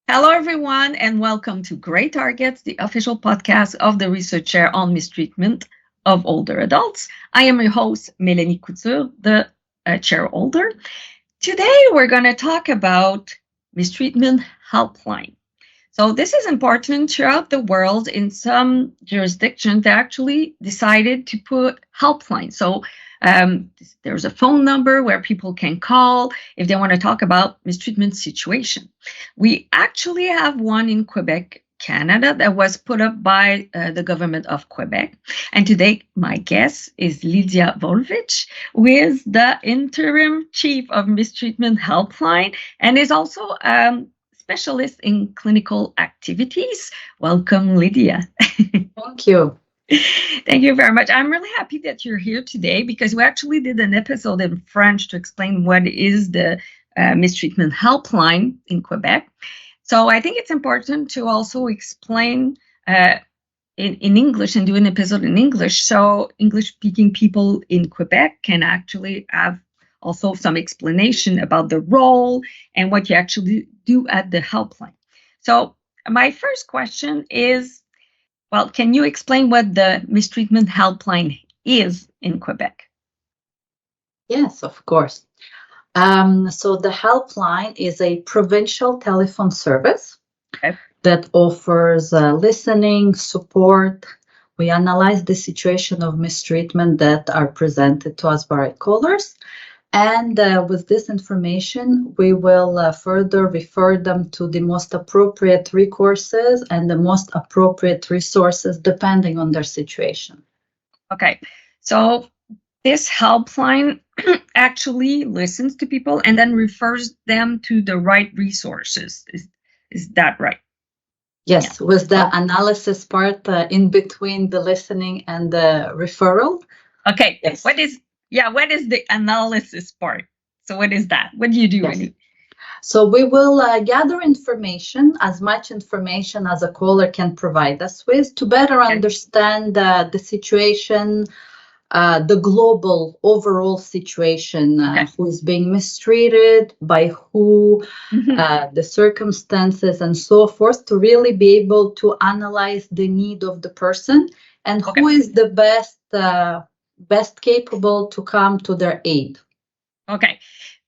Hello, everyone, and welcome to Great Targets, the official podcast of the Research Chair on Mistreatment of Older Adults. I am your host, Mélanie Couture, the chair holder. Today, we're going to talk about Mistreatment Helpline. So, this is important throughout the world. In some jurisdictions, they actually decided to put helpline. So, there's a phone number where people can call if they want to talk about mistreatment situation. We actually have one in Quebec, Canada, that was put up by the government of Quebec. And today, my guest is Lidia Volvich, who is the interim chief of Mistreatment Helpline and is also specialist in clinical activities. Welcome, Lydia. Thank you. Thank you very much. I'm really happy that you're here today because we actually did an episode in French to explain what is the mistreatment helpline in Quebec. So I think it's important to also explain in English and do an episode in English so English speaking people in Quebec can actually have also some explanation about the role and what you actually do at the helpline. So my first question is, well, can you explain what the mistreatment helpline is in Quebec? Yes, of course. So the helpline is a provincial telephone service Okay. that offers listening, support. We analyze the situation of mistreatment that are presented to us by callers. And with this information, we will further refer them to the most appropriate recourses and the most appropriate resources depending on their situation. Okay. So this helpline actually listens to people and then refers them to the right resources. Is that right? Yeah. Yes, with the Oh, analysis part in between the listening and the referral. okay. Yes, What is the analysis part? So what is that? What do you do? yes. So we will gather information, as much information as a caller can provide us with, to better Okay. understand the situation, the global overall situation, Okay. who is being mistreated, by who, Mhm. the circumstances, and so forth, to really be able to analyze the need of the person and Okay. who is the best capable to come to their aid. Okay.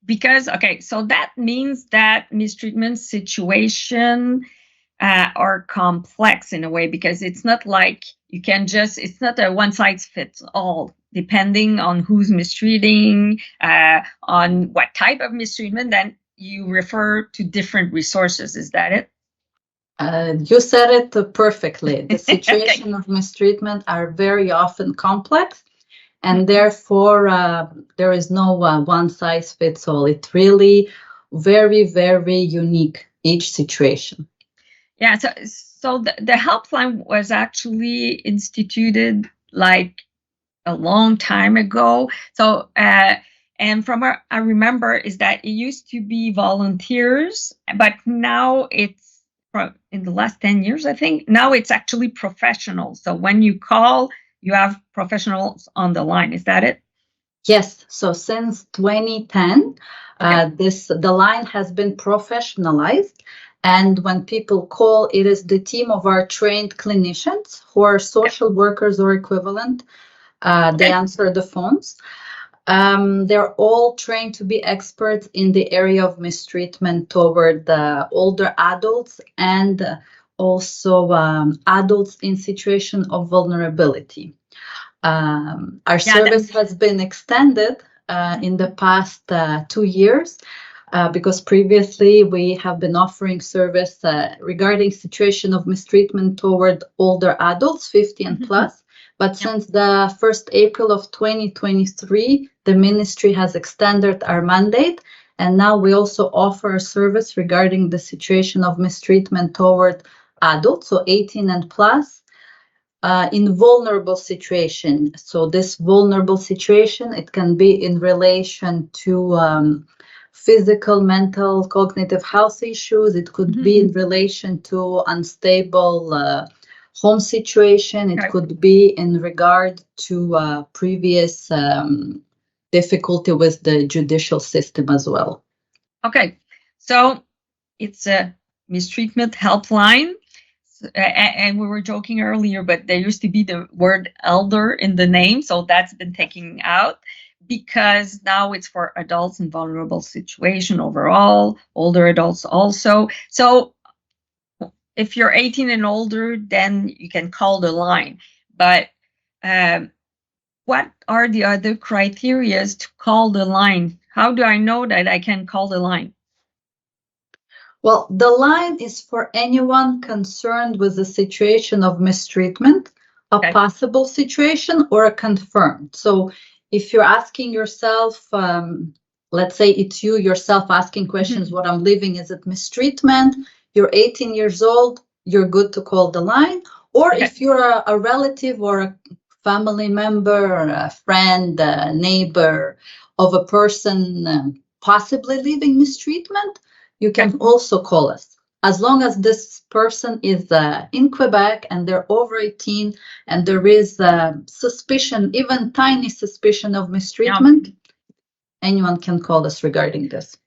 Because okay, so that means that mistreatment situation are complex in a way because it's not like you can just it's not a one size fits all depending on who's mistreating, on what type of mistreatment, then you refer to different resources. Is that it? You said it perfectly. The Okay. situation of mistreatment are very often complex, and Mhm. therefore there is no one size fits all. It really very, very unique each situation. Yeah, so the helpline was actually instituted like a long time ago. And from what I remember is that it used to be volunteers, but now it's in the last 10 years, I think. Now it's actually professionals. So when you call, you have professionals on the line. Is that it? Yes, so since 2010, Okay. this the line has been professionalized, and when people call, it is the team of our trained clinicians who are Okay. social workers or equivalent. They Okay. answer the phones. They're all trained to be experts in the area of mistreatment toward the older adults and also adults in situation of vulnerability. Our Yeah. service has been extended in the past 2 years because previously we have been offering service regarding situation of mistreatment toward older adults, 50 and Mhm. plus. But Yeah. since the 1st April of 2023, the ministry has extended our mandate. And now we also offer a service regarding the situation of mistreatment toward adults, so 18 and plus, in vulnerable situation. So this vulnerable situation, it can be in relation to physical, mental, cognitive health issues. It could Mhm. be in relation to unstable home situation. It Okay. could be in regard to previous difficulty with the judicial system as well. Okay. So it's a Mistreatment Helpline. And we were joking earlier, but there used to be the word elder in the name, so that's been taken out because now it's for adults in vulnerable situation overall, older adults also. So if you're 18 and older, then you can call the line. But what are the other criteria to call the line? How do I know that I can call the line? Well, the line is for anyone concerned with the situation of mistreatment, a possible situation, or a confirmed. So if you're asking yourself, let's say it's you yourself asking questions, what I'm living, is it mistreatment? You're 18 years old, you're good to call the line. Or if you're a relative or a family member, or a friend, a neighbor of a person possibly living mistreatment, you can also call us. As long as this person is in Quebec and they're over 18 and there is suspicion, even tiny suspicion of mistreatment, anyone can call us regarding this.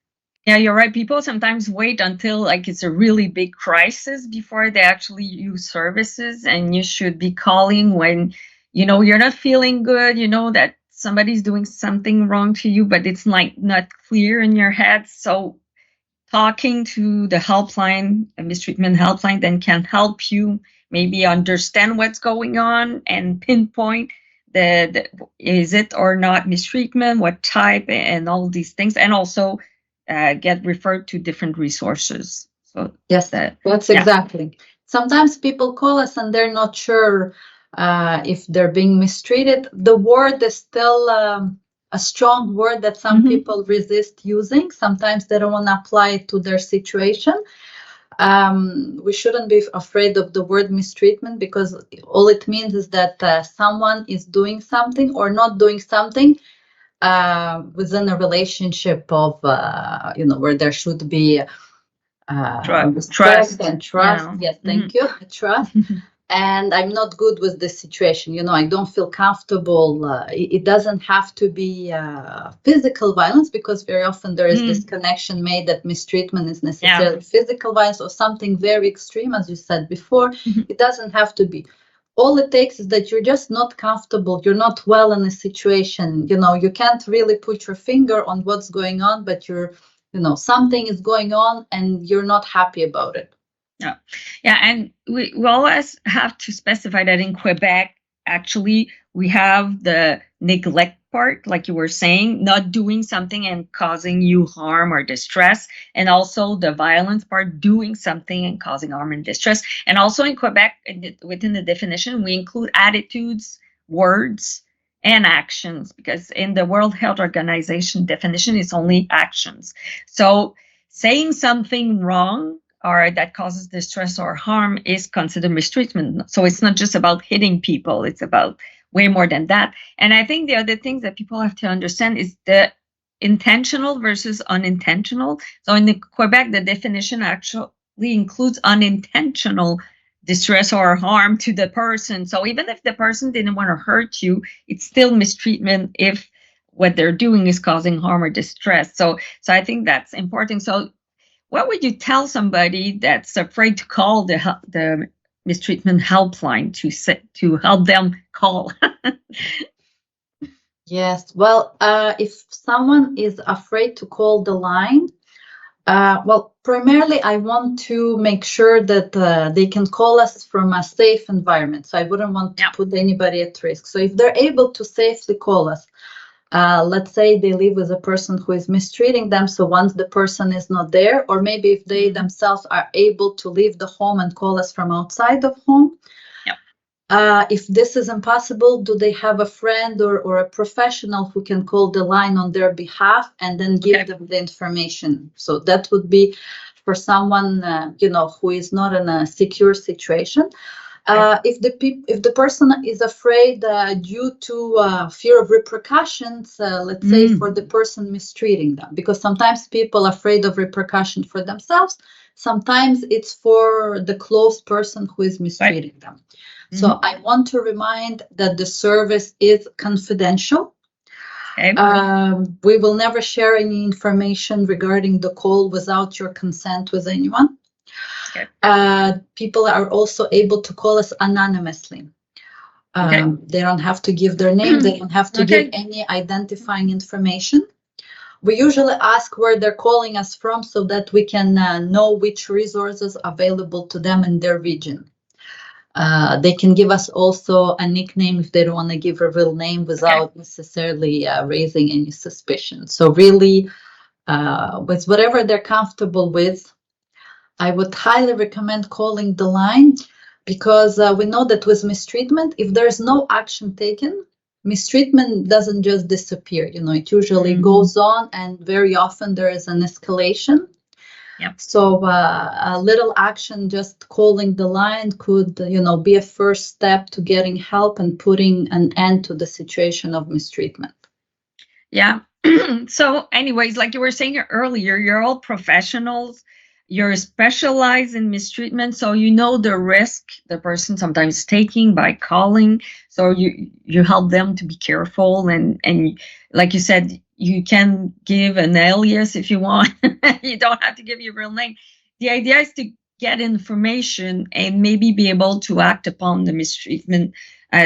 Yeah, you're right. People sometimes wait until like it's a really big crisis before they actually use services, and you should be calling when you're not feeling good, that somebody's doing something wrong to you, but it's like not clear in your head. So talking to the helpline, a mistreatment helpline, then can help you maybe understand what's going on and pinpoint the is it or not mistreatment, what type, and all these things, and also get referred to different resources. So yes, that's exactly. Sometimes people call us and they're not sure if they're being mistreated. The word is still a strong word that some people resist using. Sometimes they don't want to apply it to their situation. We shouldn't be afraid of the word mistreatment, because all it means is that someone is doing something or not doing something within a relationship of, where there should be trust and trust. Yes, thank you. Trust. And I'm not good with this situation. I don't feel comfortable. It doesn't have to be physical violence, because very often there is this connection made that mistreatment is necessarily physical violence or something very extreme, as you said before. It doesn't have to be. All it takes is that you're just not comfortable. You're not well in a situation. You can't really put your finger on what's going on, but something is going on and you're not happy about it. Yeah, and we always have to specify that in Quebec, actually, we have the neglect part, like you were saying, not doing something and causing you harm or distress, and also the violence part, doing something and causing harm and distress. And also in Quebec, within the definition, we include attitudes, words, and actions, because in the World Health Organization definition, it's only actions. So saying something wrong or that causes distress or harm is considered mistreatment. So it's not just about hitting people, it's about way more than that. And I think the other thing that people have to understand is the intentional versus unintentional. So in Quebec, the definition actually includes unintentional distress or harm to the person. So even if the person didn't want to hurt you, it's still mistreatment if what they're doing is causing harm or distress. So I think that's important. So what would you tell somebody that's afraid to call the mistreatment helpline to help them call? Yes. Well, if someone is afraid to call the line, well, primarily I want to make sure that they can call us from a safe environment. So I wouldn't want to put anybody at risk. So if they're able to safely call us, let's say they live with a person who is mistreating them. So once the person is not there, or maybe if they themselves are able to leave the home and call us from outside of home. If this is impossible, do they have a friend or a professional who can call the line on their behalf and then give them the information? So that would be for someone, who is not in a secure situation. If the person is afraid due to fear of repercussions, let's say for the person mistreating them, because sometimes people are afraid of repercussion for themselves, sometimes it's for the close person who is mistreating them. So I want to remind that the service is confidential. We will never share any information regarding the call without your consent with anyone. Okay. People are also able to call us anonymously. Okay. They don't have to give their name. They don't have to give Okay. any identifying information. We usually ask where they're calling us from so that we can know which resources are available to them in their region. They can give us also a nickname if they don't want to give a real name without necessarily raising any suspicion. So really, with whatever they're comfortable with, I would highly recommend calling the line, because we know that with mistreatment, if there's no action taken, mistreatment doesn't just disappear. It usually goes on, and very often there is an escalation. Yep. So a little action, just calling the line, could be a first step to getting help and putting an end to the situation of mistreatment. Yeah. So anyways, like you were saying earlier, you're all professionals. You're specialized in mistreatment, so you know the risk the person sometimes taking by calling. So you help them to be careful, and like you said, you can give an alias if you want. You don't have to give your real name. The idea is to get information and maybe be able to act upon the mistreatment,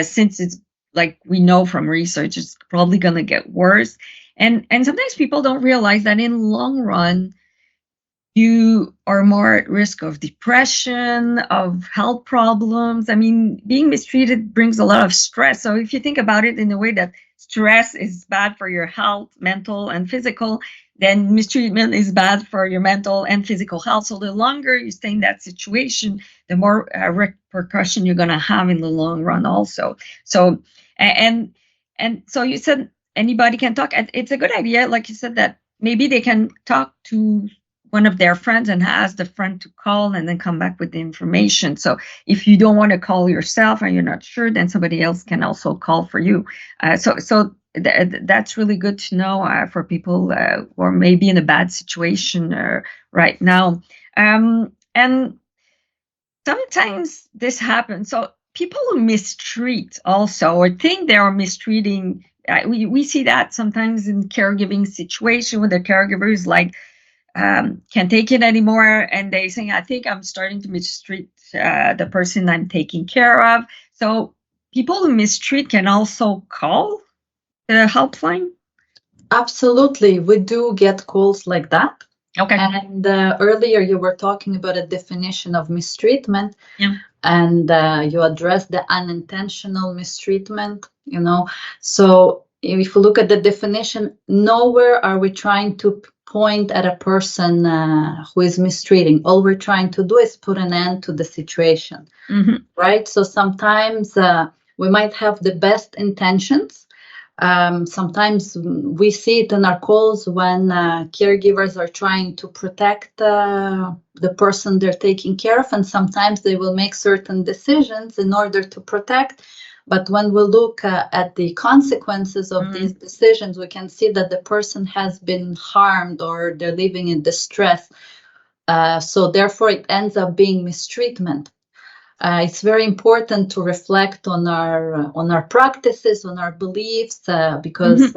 since it's like we know from research, it's probably going to get worse. And sometimes people don't realize that in long run, you are more at risk of depression, of health problems. I mean, being mistreated brings a lot of stress. So if you think about it in a way that stress is bad for your health, mental and physical, then mistreatment is bad for your mental and physical health. So the longer you stay in that situation, the more repercussion you're going to have in the long run also. So and and so you said anybody can talk. It's a good idea, like you said, that maybe they can talk to one of their friends and ask the friend to call and then come back with the information. So if you don't want to call yourself and you're not sure, then somebody else can also call for you. That's really good to know for people who are maybe in a bad situation right now. And sometimes this happens. So people who mistreat also, or think they are mistreating, we see that sometimes in caregiving situation where the caregiver is like, can't take it anymore, and they say, I think I'm starting to mistreat the person I'm taking care of. So people who mistreat can also call the helpline. Absolutely, we do get calls like that. Okay. And earlier you were talking about a definition of mistreatment. Yeah. And you addressed the unintentional mistreatment. So if you look at the definition, nowhere are we trying to point at a person who is mistreating. All we're trying to do is put an end to the situation. Right? So sometimes we might have the best intentions. Sometimes we see it in our calls when caregivers are trying to protect the person they're taking care of, and sometimes they will make certain decisions in order to protect. But when we look at the consequences of these decisions, we can see that the person has been harmed or they're living in distress. So therefore, it ends up being mistreatment. It's very important to reflect on our practices, on our beliefs, because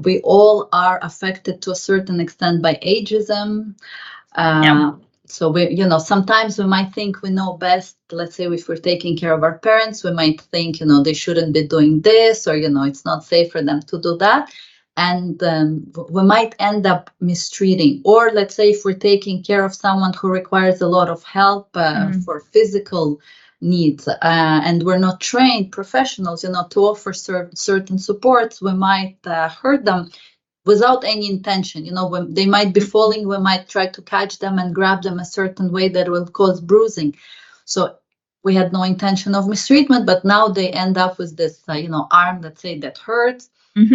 we all are affected to a certain extent by ageism. So sometimes we might think we know best. Let's say if we're taking care of our parents, we might think they shouldn't be doing this, or it's not safe for them to do that. And we might end up mistreating. Or let's say if we're taking care of someone who requires a lot of help for physical needs, and we're not trained professionals, to offer certain supports, we might hurt them without any intention. When they might be falling, we might try to catch them and grab them a certain way that will cause bruising. So we had no intention of mistreatment, but now they end up with this, arm, let's say, that hurts.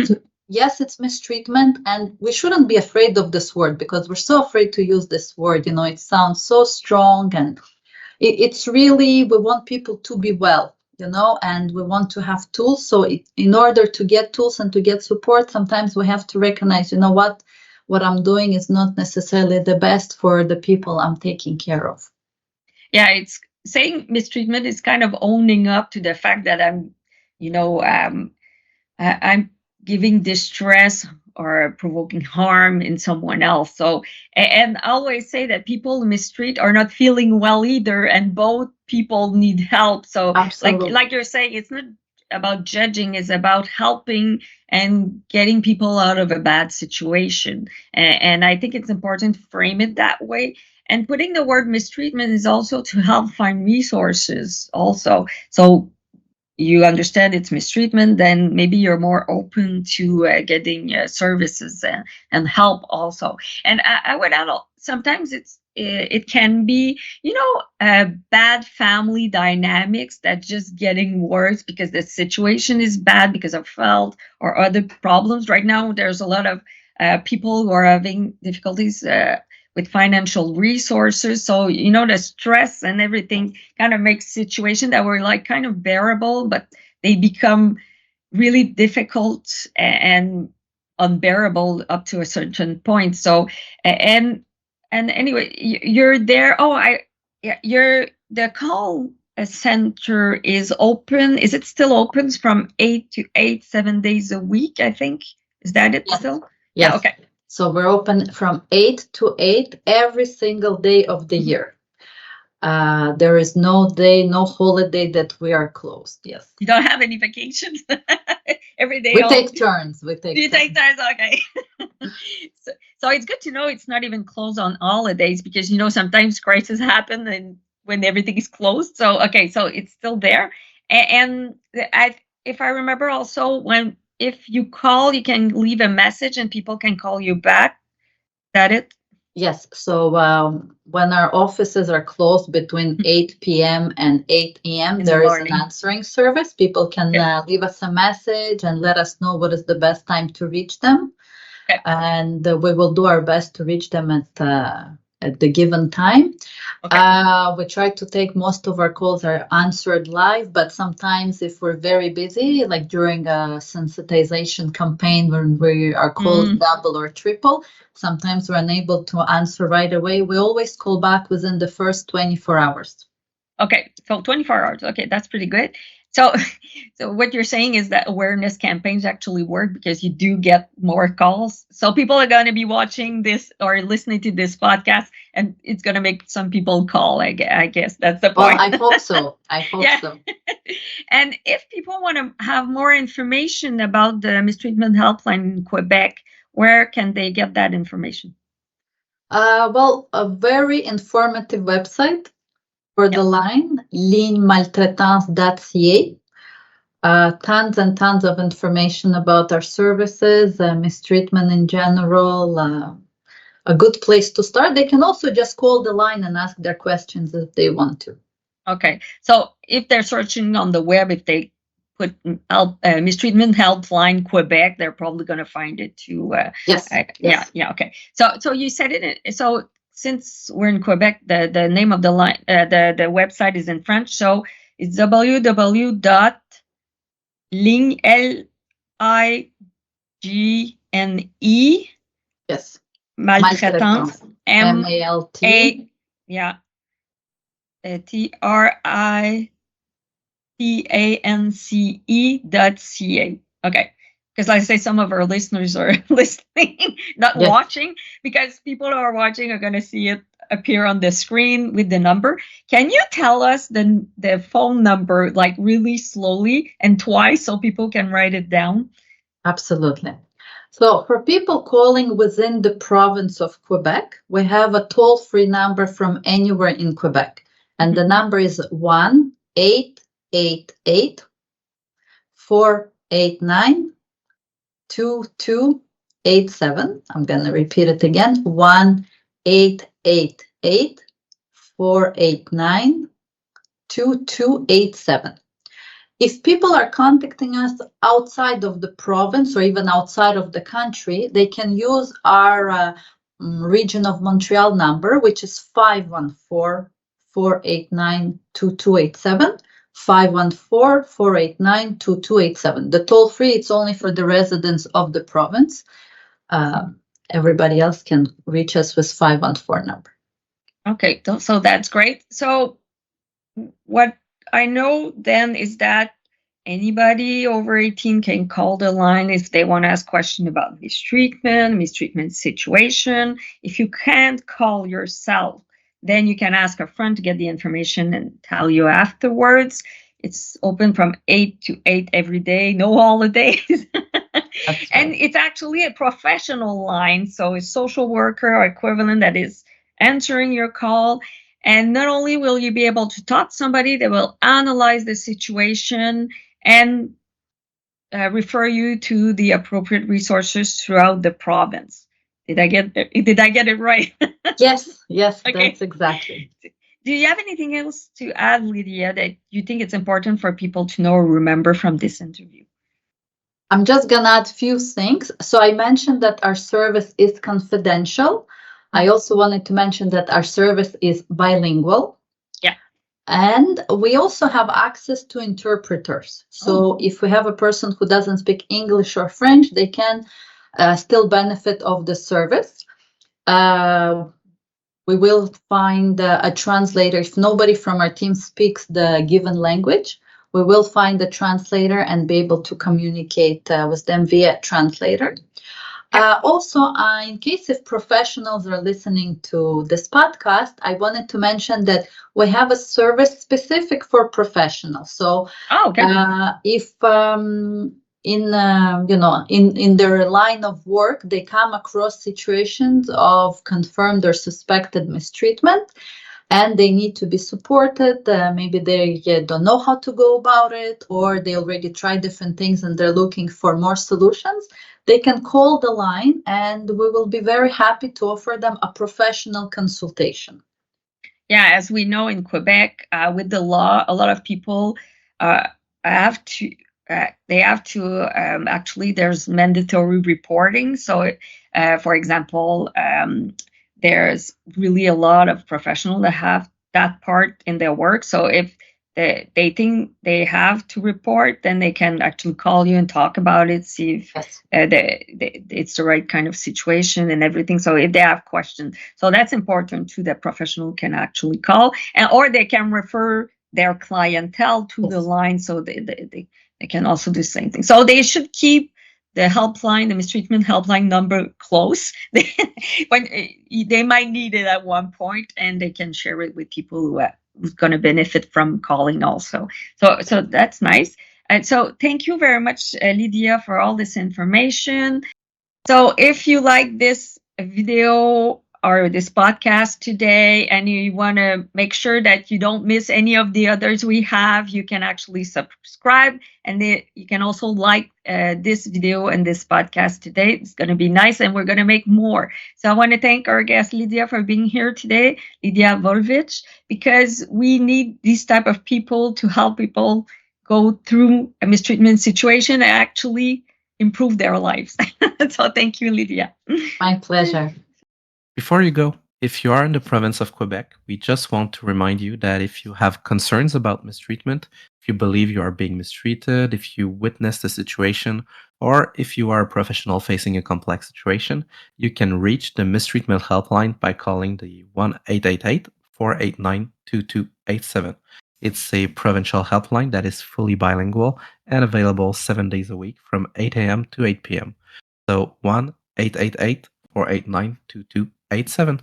So yes, it's mistreatment, and we shouldn't be afraid of this word, because we're so afraid to use this word. It sounds so strong, and it's really, we want people to be well, and we want to have tools. So in order to get tools and to get support, sometimes we have to recognize, what I'm doing is not necessarily the best for the people I'm taking care of. Yeah, it's saying mistreatment is kind of owning up to the fact that I'm giving distress are provoking harm in someone else. So, and I always say that people mistreat are not feeling well either, and both people need help. So, Absolutely. like you're saying, it's not about judging; it's about helping and getting people out of a bad situation. And I think it's important to frame it that way. And putting the word mistreatment is also to help find resources. Also, so you understand it's mistreatment, then maybe you're more open to getting services and help also. And I would add, sometimes it can be, bad family dynamics that just getting worse because the situation is bad because of health or other problems. Right now, there's a lot of people who are having difficulties with financial resources. So, the stress and everything kind of makes situations that were like kind of bearable, but they become really difficult and unbearable up to a certain point. So, and anyway, you're there. Oh, yeah, the call center is open. Is it still open from 8 to 8, 7 days a week? I think. Is that it Yes. still? Yes. Yeah. Okay. So we're open from 8 to 8 every single day of the year. There is no day, no holiday that we are closed. Yes. You don't have any vacations every day. We take turns. We take You turns. take turns, okay. So it's good to know it's not even closed on holidays because sometimes crises happen and when everything is closed. So okay, so it's still there, and if I remember also if you call, you can leave a message and people can call you back. Is that it? Yes. So when our offices are closed between 8 p.m. and 8 a.m., In the there is an morning. answering service. People can Okay. leave us a message and let us know what is the best time to reach them. Okay. And we will do our best to reach them at the given time. Okay. We try to take most of our calls are answered live, but sometimes if we're very busy, like during a sensitization campaign when we are called double or triple, sometimes we're unable to answer right away. We always call back within the first 24 hours. Okay, so 24 hours. Okay, that's pretty good. So, so what you're saying is that awareness campaigns actually work because you do get more calls. So people are going to be watching this or listening to this podcast, and it's going to make some people call. I guess that's the Well, point. I hope so. I hope Yeah. so. And if people want to have more information about the Mistreatment Helpline in Quebec, where can they get that information? Well, a very informative website for the line, lignemaltraitance.ca. Tons and tons of information about our services, mistreatment in general, a good place to start. They can also just call the line and ask their questions if they want to. Okay, so if they're searching on the web, if they put Mistreatment Helpline Quebec, they're probably going to find it too. Yes. Yeah. Okay. So you said it. So since we're in Quebec, the name of the line, the website is in French. So it's www.ligne Yes. maltraitance MALT. yeah TRITANCE.ca. Okay. Because like I say, some of our listeners are listening, not watching, because people who are watching are going to see it appear on the screen with the number. Can you tell us the phone number like really slowly and twice so people can write it down? Absolutely. So for people calling within the province of Quebec, we have a toll-free number from anywhere in Quebec. And the number is 1-888-489-2287. I'm going to repeat it again. 1-888-489-2287. If people are contacting us outside of the province or even outside of the country, they can use our region of Montreal number, which is 514-489-2287. 514-489-2287. The toll free, it's only for the residents of the province. Everybody else can reach us with 514 number. Okay, so that's great. So what I know then is that anybody over 18 can call the line if they want to ask questions about mistreatment situation. If you can't call yourself, then you can ask a friend to get the information and tell you afterwards. It's open from 8 to 8 every day, no holidays. And it's actually a professional line, so a social worker or equivalent that is answering your call. And not only will you be able to talk to somebody, they will analyze the situation and refer you to the appropriate resources throughout the province. Did I get it right? Yes, Okay. that's exactly. Do you have anything else to add, Lydia, that you think it's important for people to know or remember from this interview? I'm just gonna add a few things. So I mentioned that our service is confidential. I also wanted to mention that our service is bilingual. Yeah. And we also have access to interpreters. So if we have a person who doesn't speak English or French, they can still benefit of the service. We will find a translator. If nobody from our team speaks the given language, we will find a translator and be able to communicate with them via translator. Also, in case if professionals are listening to this podcast, I wanted to mention that we have a service specific for professionals. So, if in their line of work they come across situations of confirmed or suspected mistreatment, and they need to be supported. Maybe they don't know how to go about it, or they already tried different things and they're looking for more solutions. They can call the line and we will be very happy to offer them a professional consultation. Yeah, as we know in Quebec, with the law, a lot of people have to. They have to actually. There's mandatory reporting. So, for example, there's really a lot of professionals that have that part in their work. So if they think they have to report, then they can actually call you and talk about it, see if it's the right kind of situation and everything. So if they have questions, so that's important too, that professional can actually call, and or they can refer their clientele to the line, so they can also do the same thing. So they should keep the helpline, the mistreatment helpline number close. When they might need it at one point, and they can share it with people who's going to benefit from calling also. So that's nice. And so thank you very much, Lydia, for all this information. So if you like this video or this podcast today and you want to make sure that you don't miss any of the others we have, you can actually subscribe, and you can also like this video and this podcast today. It's going to be nice, and we're going to make more. So I want to thank our guest Lydia for being here today, Lidia Volvich, because we need these type of people to help people go through a mistreatment situation and actually improve their lives. So thank you, Lydia. My pleasure. Before you go, if you are in the province of Quebec, we just want to remind you that if you have concerns about mistreatment, if you believe you are being mistreated, if you witnessed a situation, or if you are a professional facing a complex situation, you can reach the Mistreatment Helpline by calling the 1-888-489-2287. It's a provincial helpline that is fully bilingual and available 7 days a week from 8 a.m. to 8 p.m. So 1-888-489-2287.